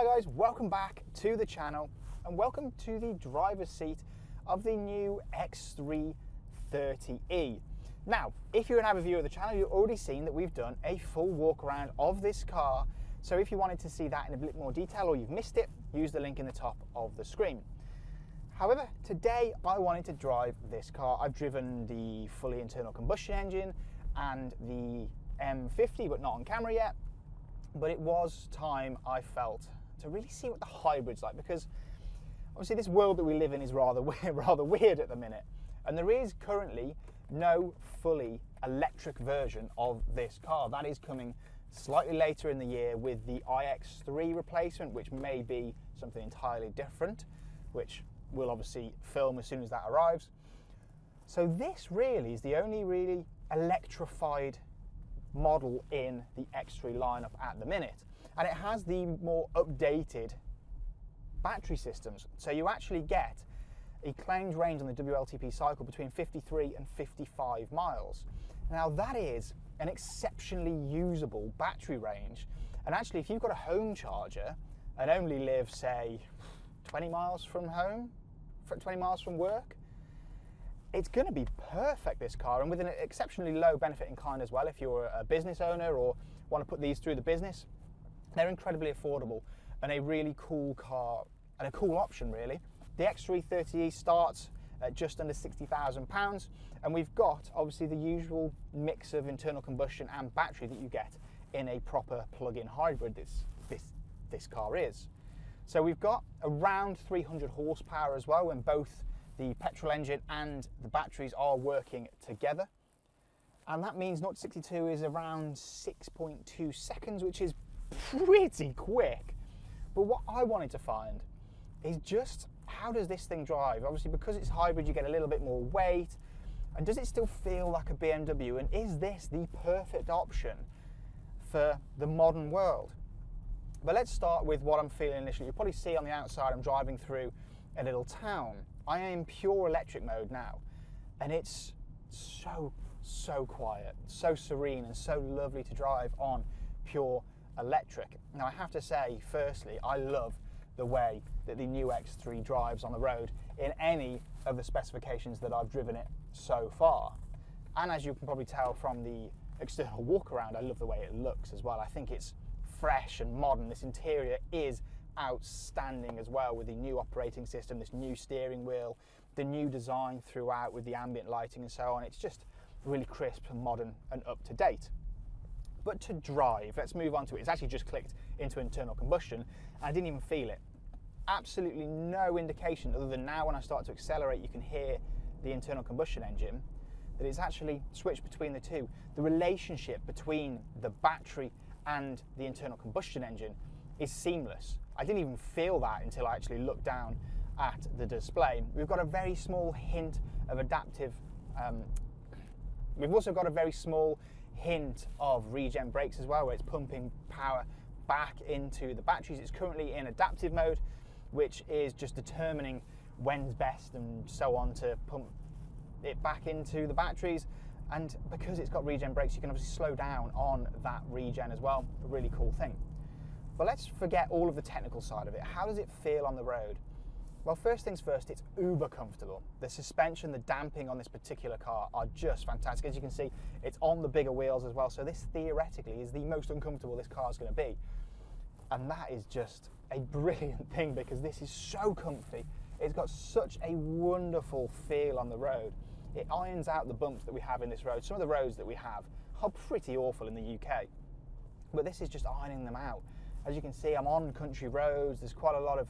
Hi guys, welcome back to the channel and welcome to the driver's seat of the new X3 30e. Now, if you're an avid viewer of the channel, you've already seen that we've done a full walk around of this car. So if you wanted to see that in a bit more detail or you've missed it, use the link in the top of the screen. However, today I wanted to drive this car. I've driven the fully internal combustion engine and the M50, but not on camera yet. But it was time, I felt, to really see what the hybrid's like, because obviously this world that we live in is rather weird at the minute, and there is currently no fully electric version of this car. That is coming slightly later in the year with the iX3 replacement, which may be something entirely different, which we'll obviously film as soon as that arrives. So this really is the only really electrified model in the X3 lineup at the minute, and it has the more updated battery systems. So you actually get a claimed range on the WLTP cycle between 53 and 55 miles. Now that is an exceptionally usable battery range, and actually if you've got a home charger and only live, say, 20 miles from home, 20 miles from work, it's going to be perfect, this car, and with an exceptionally low benefit in kind as well. If you're a business owner or want to put these through the business, they're incredibly affordable and a really cool car and a cool option really. The X3 30e starts at just under £60,000, and we've got obviously the usual mix of internal combustion and battery that you get in a proper plug-in hybrid this car is. So we've got around 300 horsepower as well when both the petrol engine and the batteries are working together, and that means 0 to 62 is around 6.2 seconds, which is pretty quick. But what I wanted to find is just how does this thing drive? Obviously because it's hybrid you get a little bit more weight, and does it still feel like a BMW, and is this the perfect option for the modern world? But let's start with what I'm feeling initially. You'll probably see on the outside I'm driving through a little town. I am in pure electric mode now, and it's so quiet, so serene, and so lovely to drive on pure electric. Now I have to say, firstly, I love the way that the new X3 drives on the road in any of the specifications that I've driven it so far. And as you can probably tell from the external walk around, I love the way it looks as well. I think it's fresh and modern. This interior is outstanding as well, with the new operating system, this new steering wheel, the new design throughout with the ambient lighting and so on. It's just really crisp and modern and up to date. But to drive, let's move on to it. It's actually just clicked into internal combustion and I didn't even feel it. Absolutely no indication other than now when I start to accelerate you can hear the internal combustion engine, that it's actually switched between the two. The relationship between the battery and the internal combustion engine is seamless. I didn't even feel that until I actually looked down at the display. We've got a very small hint of adaptive, we've also got a very small hint of regen brakes as well, where it's pumping power back into the batteries. It's currently in adaptive mode, which is just determining when's best and so on to pump it back into the batteries. And because it's got regen brakes, you can obviously slow down on that regen as well. A really cool thing. But let's forget all of the technical side of it. How does it feel on the road? Well, first things first, it's uber comfortable. The suspension, the damping on this particular car are just fantastic. As you can see, it's on the bigger wheels as well. So this theoretically is the most uncomfortable this car is going to be. And that is just a brilliant thing, because this is so comfy. It's got such a wonderful feel on the road. It irons out the bumps that we have in this road. Some of the roads that we have are pretty awful in the UK, but this is just ironing them out. As you can see, I'm on country roads. There's quite a lot of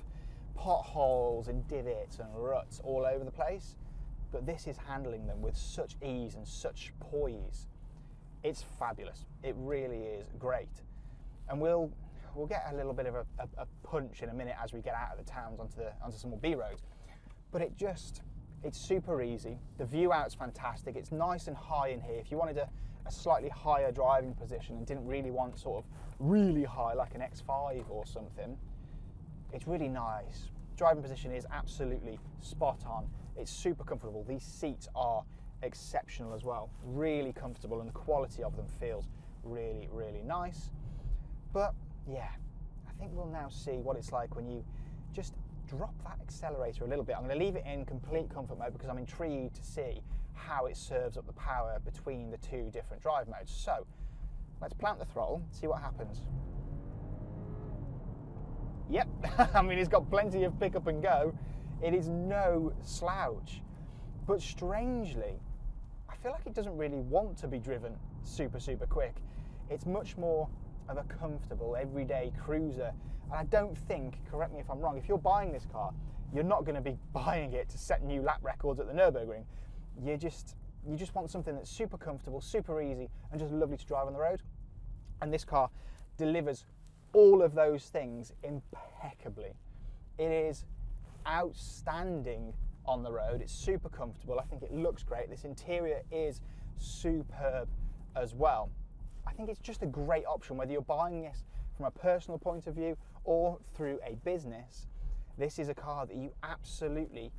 potholes and divots and ruts all over the place, but this is handling them with such ease and such poise. It's fabulous. It really is great. And we'll get a little bit of a punch in a minute as we get out of the towns onto some more B roads. But it's super easy. The view out's fantastic. It's nice and high in here. If you wanted a slightly higher driving position and didn't really want sort of really high like an X5 or something, it's really nice. Driving position is absolutely spot on. It's super comfortable. These seats are exceptional as well. Really comfortable, and the quality of them feels really, really nice. But yeah, I think we'll now see what it's like when you just drop that accelerator a little bit. I'm going to leave it in complete comfort mode because I'm intrigued to see how it serves up the power between the two different drive modes. So let's plant the throttle, see what happens. Yep, I mean, it's got plenty of pick up and go. It is no slouch, but strangely, I feel like it doesn't really want to be driven super quick. It's much more of a comfortable everyday cruiser. And I don't think, correct me if I'm wrong, if you're buying this car, you're not going to be buying it to set new lap records at the Nürburgring. You just want something that's super comfortable, super easy, and just lovely to drive on the road. And this car delivers all of those things impeccably. It is outstanding on the road. It's super comfortable. I think it looks great. This interior is superb as well. I think it's just a great option, whether you're buying this from a personal point of view or through a business. This is a car that you absolutely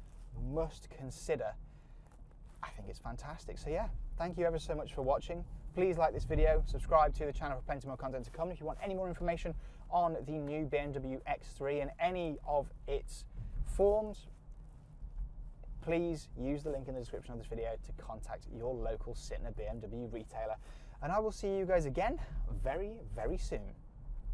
must consider. I think it's fantastic. So yeah, thank you ever so much for watching. Please like this video, subscribe to the channel for plenty more content to come. If you want any more information on the new BMW X3 and any of its forms, please use the link in the description of this video to contact your local Sytner BMW retailer. And I will see you guys again very soon.